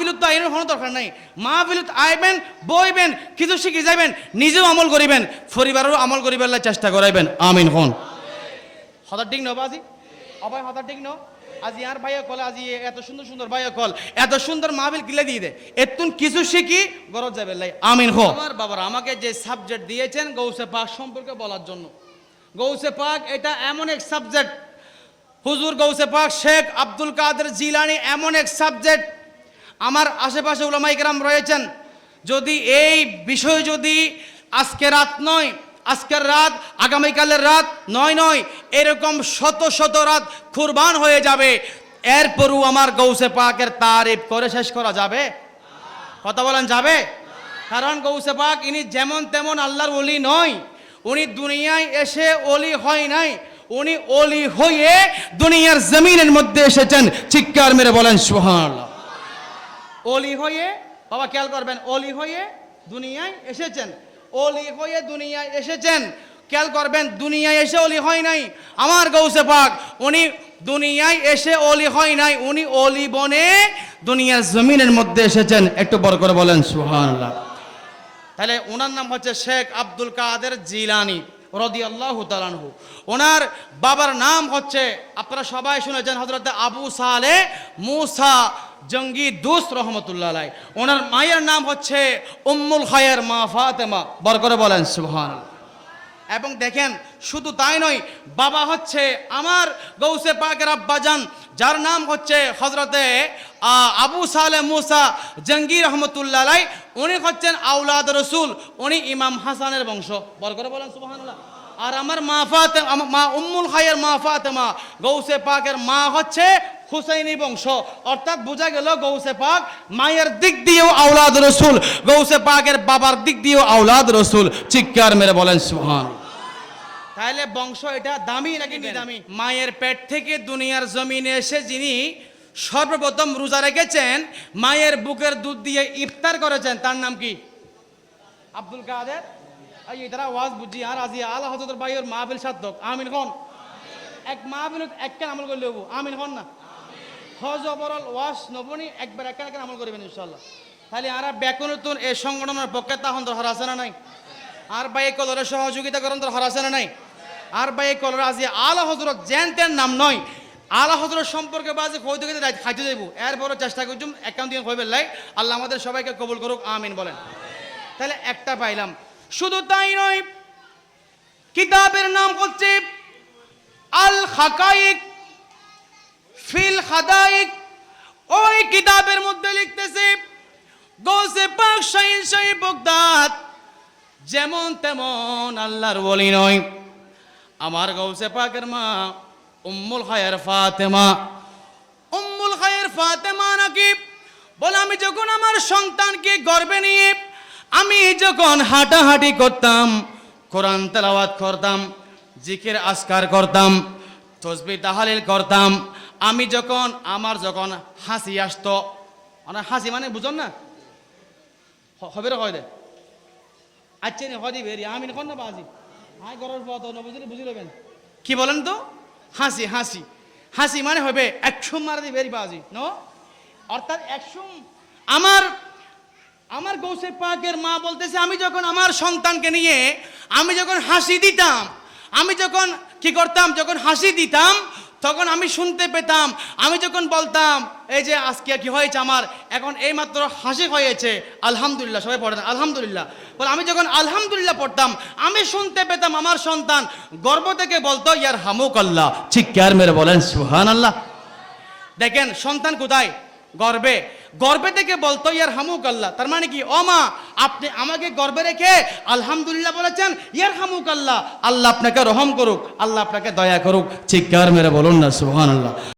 মাহফিলত তো আইনের কোনো দরকার নাই। মাহফিলত আইবেন, বইবেন, কিছু শিখে যাবেন, নিজেও আমল করিবেন, পরিবারেরও আমল করিবার চেষ্টা করাইবেন। আমিন হন। হঠাৎ ঠিক নবা আজি অবাই হঠাৎ ঠিক ন আজি আর ভাইয়া কল আজি এত সুন্দর সুন্দর ভাইয়া কল এত সুন্দর মাহফিল গিলে দিয়ে দে এতুন কিছু শিখি গরজ যাবে লাই। আমিন হো। আমার বাবারা আমাকে যে সাবজেক্ট দিয়েছেন গৌসে পাক সম্পর্কে বলার জন্য, গৌসে পাক এটা এমন এক সাবজেক্ট, হুজুর গৌসে পাক শেখ আব্দুল কাদের জিলানী এমন এক সাবজেক্ট। আমার আশেপাশে উলামায়ে কেরাম রয়েছেন, যদি এই বিষয় যদি আজকে রাত নয়, আজকের রাত আগামীকালের রাত নয় এরকম শত শত রাত কুরবান হয়ে যাবে, এরপরও আমার গৌসে পাকের তারিফ করে শেষ করা যাবে? কথা বলেন যাবে? কারণ গৌসে পাক ইনি যেমন তেমন আল্লাহর ওলি নয়, উনি দুনিয়ায় এসে ওলি হয় নাই, উনি ওলি হয়ে দুনিয়ার জমিনের মধ্যে এসেছেন। চিৎকার মেরে বলেন সুবহানাল্লাহ। ওলি হয়ে, বাবা খেয়াল করবেন, ওলি হয়ে দুনিয়ায় এসেছেন, ওলি হয়ে দুনিয়ায় এসেছেন। খেয়াল করবেন, দুনিয়ায় এসে ওলি হয় নাই আমার গৌসে পাক, উনি দুনিয়ায় এসে ওলি হয় নাই, উনি ওলি বনে দুনিয়ার জমিনের মধ্যে এসেছেন। একটু বড় করে বলেন সুবহানাল্লাহ। তাহলে ওনার নাম হচ্ছে শেখ আব্দুল কাদের জিলানী রাদিয়াল্লাহু তাআলা আনহু। ওনার বাবার নাম হচ্ছে, আপনারা সবাই শুনেছেন, হযরত আবু সালেহ মুসা জঙ্গি দুস রহমতুল্লাহ আলাইহি। ওনার মায়ের নাম হচ্ছে উম্মুল খায়ের মা ফাতেমা। বড় করে বলেন সুবহানাল্লাহ। এবং দেখেন শুধু তাই নয়, বাবা হচ্ছে আমার গৌসে পাকের আব্বাজান, যার নাম হচ্ছে হযরতে আবু সালেহ মুসা জঙ্গি রহমতুল্লাহ আলাইহি। উনি হচ্ছেন আওলাদ রসুল, উনি ইমাম হাসানের বংশ। বড় করে বলেন সুবহানাল্লাহ। আর আমার মা ফাতেমা, মা উম্মুল খায়ের মা ফাতেমা, গৌসে পাকের মা হচ্ছে হুসাইনি বংশ। অর্থাৎ বোঝা গেল গৌসে পাক মায়ের দিক দিয়েও আওলাদ রসুল, গৌসে পাকের বাবার দিক দিয়েও আওলাদ রসুল। চিৎকার মেরে বলেন সুবহানাল্লাহ। তাহলে বংশ এটা দামি নাকি দামি? মায়ের পেট থেকে দুনিয়ার জমিনে এসে যিনি সর্বপ্রথম রোজা রেখেছেন, মায়ের বুকের দুধ দিয়ে ইফতার করেছেন, তার নাম কি? আব্দুল কাদের। তারা ওয়াজ বুঝি আর আজি আলা হযরত ভাইয়ের মাহফিল সার্থক। আমিন খন। এক মাহফিল একখান আমল করলে হবো। আমিন খন না? হজ ওভারঅল ওয়াশ নবনি একবার একখান আমল করবেন ইনশাআল্লাহ। তাহলে আর ব্যাকুনতুন এই সংগঠনের পক্ষে তখন দরকার আছে না নাই? আর ভাই কলরে সহযোগিতা করেন দরকার আছে না নাই? আর ভাই কলরে আজি আলা হযরত জেনতেন নাম নয়, আলা হযরত সম্পর্কে বাজে কই থেকে খাইতে যাইব, এর বড় চেষ্টা করছুম একাউন্ট দিয়ে হইবে লাই। আল্লাহ আমাদের সবাইকে কবুল করুক। আমিন বলেন। তাহলে একটা পাইলাম। শুধু তাই নয়, কিতাবের নাম হচ্ছে আল হাকাইক ফিল হাদাইক। ওই কিতাবের মধ্যে লিখতেছে গৌসে পাক শাহীন শাহী বাগদাদ যেমন তেমন আল্লাহর ওলি নয়। আমার গৌসে পাকের মা উম্মুল খায়ের ফাতেমা, উম্মুল খায়ের ফাতেমা নাকি বলে, আমি যখন আমার সন্তানকে গর্ভে নিয়ে আমি যখন হাঁটাহাঁটি করতাম, কোরআন তেলাওয়াত করতাম, জিকির আজকার করতাম, তসবিহ তাহলিল করতাম, আমি যখন আমার যখন হাসি আসতো, মানে হাসি মানে বুঝুন না হবে রে হয় দে আচ্ছা নি হদি বেরি আমি এখন না বাজি হাই গরর পথ না বুঝলে বুঝি লবেন কি বলেন তো? হাসি হাসি হাসি মানে হবে একশো মার দি বেরি বাজি ন, অর্থাৎ একশো। আমার গৌসে পাকের মা বলতেছে, আমি যখন আমার সন্তানকে নিয়ে আমি যখন হাসি দিতাম, আমি যখন কি করতাম, যখন হাসি দিতাম তখন আমি শুনতে পেতাম, আমি যখন বলতাম এই যে আজকে কি হয়েছে আমার, এখন এইমাত্র হাসি হয়েছে আলহামদুলিল্লাহ, সবাই পড়েন আলহামদুলিল্লাহ, বলে আমি যখন আলহামদুলিল্লাহ পড়তাম আমি শুনতে পেতাম আমার সন্তান গর্ব থেকে বলতো ইয়ার হামুকাল্লাহ। চিৎকার মেরে বলেন সুবহানাল্লাহ। দেখেন সন্তান কোথায়? গর্বে। গর্বে থেকে বলতো ইয়ার হামুকাল্লাহ, তার মানে কি, ও মা আপনি আমাকে গর্বে রেখে আলহামদুলিল্লাহ বলেছেন, ইয়ার হামুকাল্লাহ, আল্লাহ আপনাকে রহম করুক, আল্লাহ আপনাকে দয়া করুক। চিৎকার মেরে বলুন না সুবহানাল্লাহ।